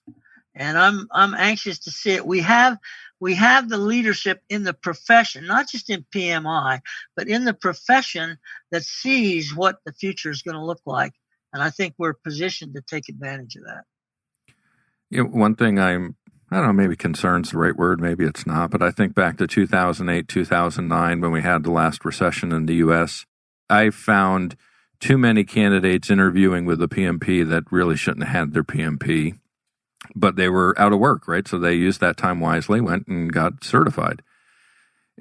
and I'm anxious to see it. We have the leadership in the profession, not just in PMI, but in the profession that sees what the future is going to look like, and I think we're positioned to take advantage of that. One thing I don't know, maybe concern's the right word, maybe it's not, but I think back to 2008, 2009, when we had the last recession in the U.S., I found too many candidates interviewing with the PMP that really shouldn't have had their PMP, but they were out of work, right? So they used that time wisely, went and got certified.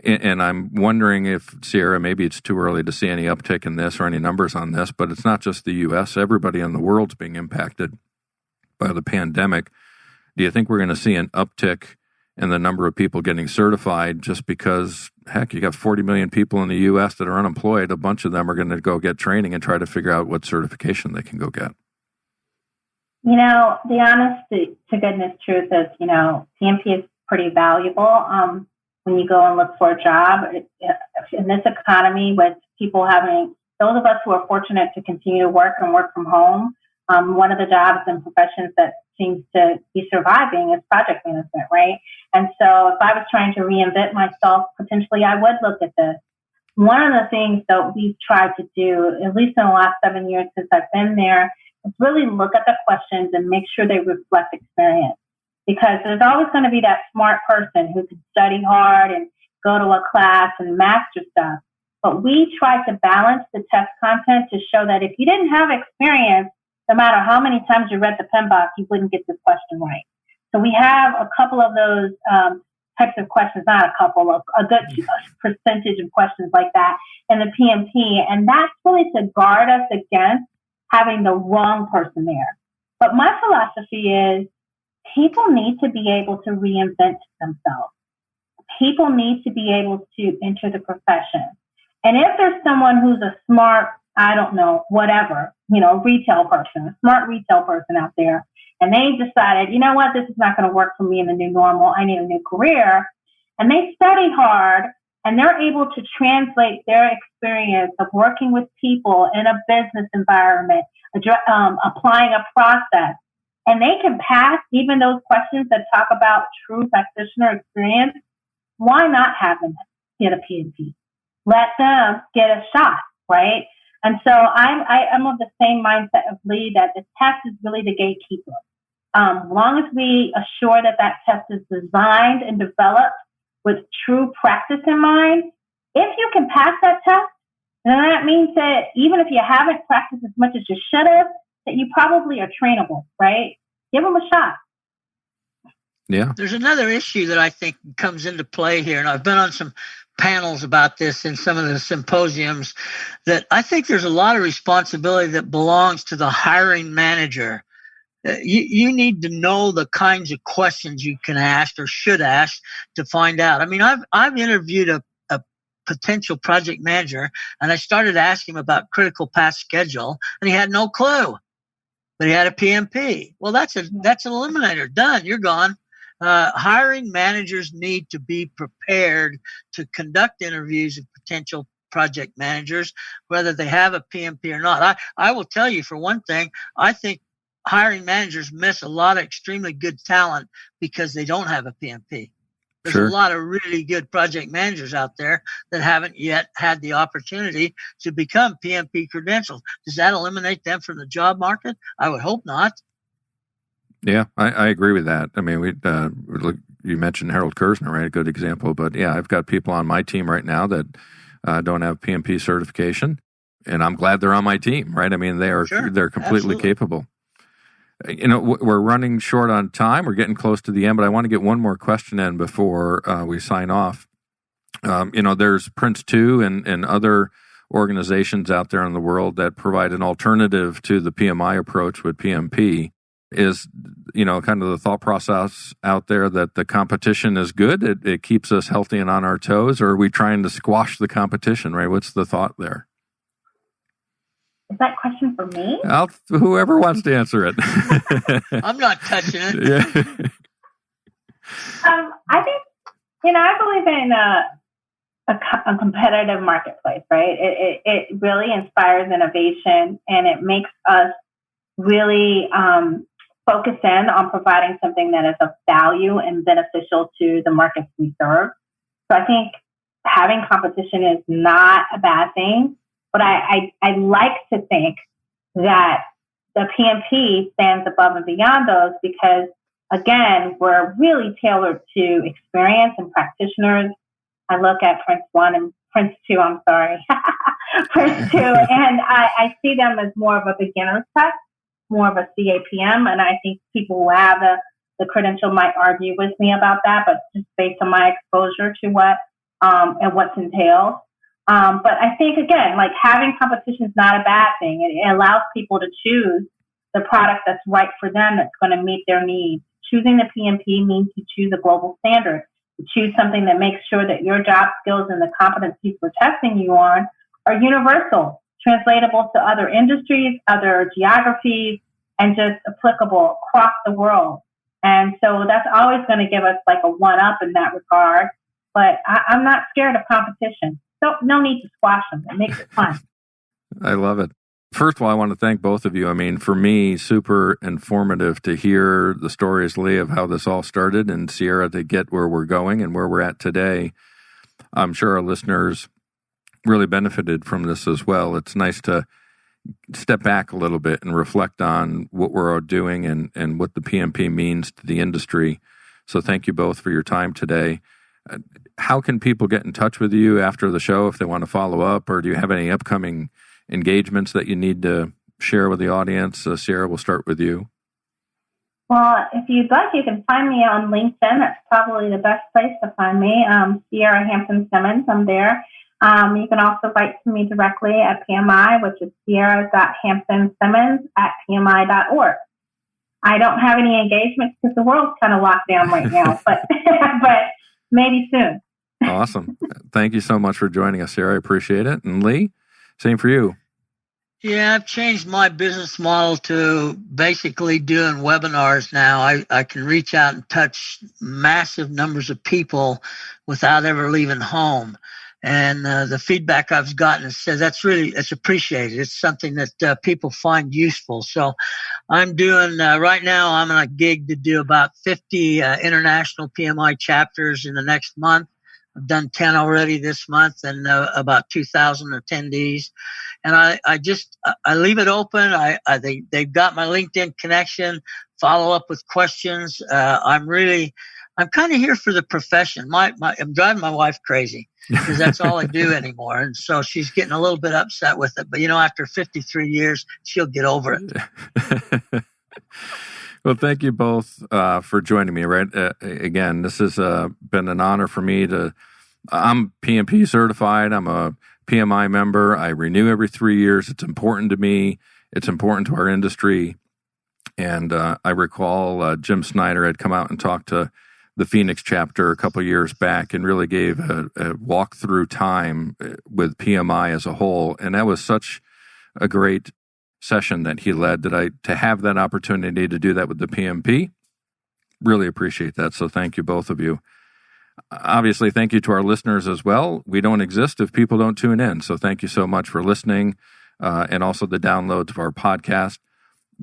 And I'm wondering if, Sierra, maybe it's too early to see any uptick in this or any numbers on this, but it's not just the U.S. Everybody in the world's being impacted by the pandemic. Do you think we're going to see an uptick and the number of people getting certified just because, heck, you got 40 million people in the U.S. that are unemployed. A bunch of them are going to go get training and try to figure out what certification they can go get. You know, the honest to goodness truth is, you know, PMP is pretty valuable when you go and look for a job. In this economy with people having, those of us who are fortunate to continue to work and work from home, one of the jobs and professions that seems to be surviving is project management, right? And so if I was trying to reinvent myself, potentially I would look at this. One of the things that we've tried to do, at least in the last 7 years since I've been there, is really look at the questions and make sure they reflect experience. Because there's always going to be that smart person who can study hard and go to a class and master stuff. But we try to balance the test content to show that if you didn't have experience, no matter how many times you read the pen box, you wouldn't get this question right. So we have a couple of those types of questions, not a couple, a good percentage of questions like that in the PMP. And that's really to guard us against having the wrong person there. But my philosophy is people need to be able to reinvent themselves. People need to be able to enter the profession. And if there's someone who's a smart, I don't know, whatever, you know, retail person, a smart retail person out there, and they decided, you know what, this is not going to work for me in the new normal, I need a new career, and they study hard, and they're able to translate their experience of working with people in a business environment, applying a process, and they can pass even those questions that talk about true practitioner experience, why not have them get a PMP? Let them get a shot, right? And so I'm of the same mindset of Lee that the test is really the gatekeeper. As long as we assure that that test is designed and developed with true practice in mind, if you can pass that test, then that means that even if you haven't practiced as much as you should have, that you probably are trainable, right? Give them a shot. Yeah. There's another issue that I think comes into play here, and I've been on some panels about this in some of the symposiums, that I think there's a lot of responsibility that belongs to the hiring manager. You need to know the kinds of questions you can ask or should ask to find out. I mean, I've interviewed a potential project manager, and I started asking him about critical path schedule, and he had no clue, but he had a PMP. Well, that's an eliminator. Done. You're gone. Hiring managers need to be prepared to conduct interviews of potential project managers, whether they have a PMP or not. I will tell you, for one thing, I think hiring managers miss a lot of extremely good talent because they don't have a PMP. There's Sure. a lot of really good project managers out there that haven't yet had the opportunity to become PMP credentials. Does that eliminate them from the job market? I would hope not. Yeah, I agree with that. I mean, you mentioned Harold Kersner, right? A good example. But yeah, I've got people on my team right now that don't have PMP certification, and I'm glad they're on my team, right? I mean, they're completely capable. You know, we're running short on time. We're getting close to the end, but I want to get one more question in before we sign off. You know, there's Prince 2 and other organizations out there in the world that provide an alternative to the PMI approach with PMP. Is, you know, kind of the thought process out there that the competition is good? It keeps us healthy and on our toes, or are we trying to squash the competition, right? What's the thought there? Is that question for me? Whoever wants to answer it. I'm not touching it. Yeah. I think, you know, I believe in a competitive marketplace, right? It really inspires innovation, and it makes us really focus in on providing something that is of value and beneficial to the markets we serve. So I think having competition is not a bad thing, but I like to think that the PMP stands above and beyond those because, again, we're really tailored to experience and practitioners. I look at Prince 1 and Prince 2, I'm sorry, Prince 2, and I see them as more of a beginner's test, more of a CAPM, and I think people who have the credential might argue with me about that, but just based on my exposure to what and what's entailed. But I think, again, like having competition is not a bad thing. It allows people to choose the product that's right for them, that's going to meet their needs, choosing the PMP means you choose a global standard. You choose something that makes sure that your job skills and the competencies we're testing you on are universal, translatable to other industries, other geographies, and just applicable across the world. And so that's always going to give us like a one-up in that regard. But I'm not scared of competition. So no need to squash them. It makes it fun. I love it. First of all, I want to thank both of you. I mean, for me, super informative to hear the stories, Lee, of how this all started, and Sierra, to get where we're going and where we're at today. I'm sure our listeners really benefited from this as well. It's nice to step back a little bit and reflect on what we're all doing and what the PMP means to the industry. So thank you both for your time today. How can people get in touch with you after the show if they want to follow up, or do you have any upcoming engagements that you need to share with the audience? Sierra, we'll start with you. Well, if you'd like, you can find me on LinkedIn. That's probably the best place to find me. Sierra Hampton Simmons, I'm there. You can also write to me directly at PMI, which is sierra.hamptonsimmons@pmi.org. I don't have any engagements because the world's kind of locked down right now, but maybe soon. Awesome. Thank you so much for joining us, Sierra. I appreciate it. And Lee, same for you. Yeah, I've changed my business model to basically doing webinars now. I can reach out and touch massive numbers of people without ever leaving home. And the feedback I've gotten says it's appreciated. It's something that people find useful. So I'm doing, right now, I'm on a gig to do about 50 international PMI chapters in the next month. I've done 10 already this month, and about 2,000 attendees. And I leave it open. They've got my LinkedIn connection, follow up with questions. I'm kind of here for the profession. I'm driving my wife crazy because that's all I do anymore. And so she's getting a little bit upset with it. But, after 53 years, she'll get over it. Well, thank you both for joining me. Right, again, this has been an honor for me I'm PMP certified. I'm a PMI member. I renew every 3 years. It's important to me. It's important to our industry. And I recall Jim Snyder had come out and talked to the Phoenix chapter a couple of years back and really gave a walk-through time with PMI as a whole. And that was such a great session that he led, to have that opportunity to do that with the PMP. Really appreciate that. So thank you, both of you. Obviously, thank you to our listeners as well. We don't exist if people don't tune in. So thank you so much for listening and also the downloads of our podcast.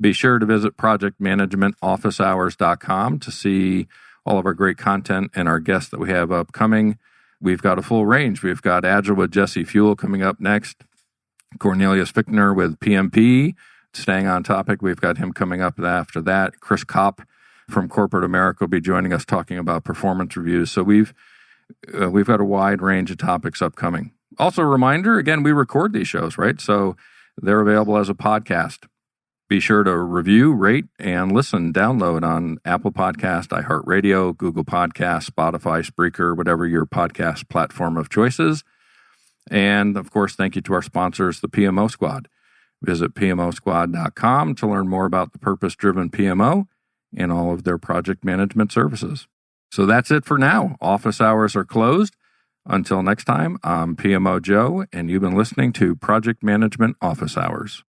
Be sure to visit projectmanagementofficehours.com to see all of our great content and our guests that we have upcoming. We've got a full range. We've got Agile with Jesse Fuel coming up next. Cornelius Fichtner with PMP, staying on topic. We've got him coming up after that. Chris Kopp from Corporate America will be joining us talking about performance reviews. So we've got a wide range of topics upcoming. Also a reminder, again, we record these shows, right? So they're available as a podcast. Be sure to review, rate, and listen, download on Apple Podcast, iHeartRadio, Google Podcast, Spotify, Spreaker, whatever your podcast platform of choice is. And, of course, thank you to our sponsors, the PMO Squad. Visit PMOsquad.com to learn more about the purpose-driven PMO and all of their project management services. So that's it for now. Office hours are closed. Until next time, I'm PMO Joe, and you've been listening to Project Management Office Hours.